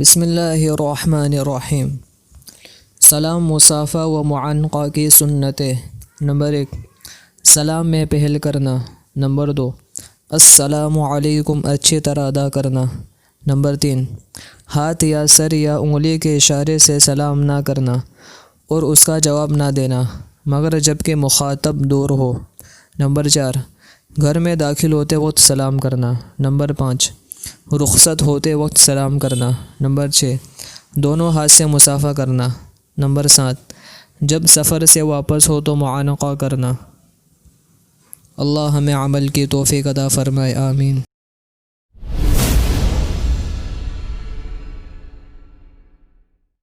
بسم اللہ الرحمن الرحیم۔ سلام مصافحہ و معانقہ کی سنتیں۔ نمبر 1، سلام میں پہل کرنا۔ نمبر 2، السلام علیکم اچھی طرح ادا کرنا۔ نمبر 3، ہاتھ یا سر یا انگلی کے اشارے سے سلام نہ کرنا اور اس کا جواب نہ دینا مگر جب کہ مخاطب دور ہو۔ نمبر 4، گھر میں داخل ہوتے وقت سلام کرنا۔ نمبر 5، رخصت ہوتے وقت سلام کرنا۔ نمبر 6، دونوں ہاتھ سے مصافحہ کرنا۔ نمبر 7، جب سفر سے واپس ہو تو معانقہ کرنا۔ اللہ ہمیں عمل کی توفیق عطا فرمائے، آمین۔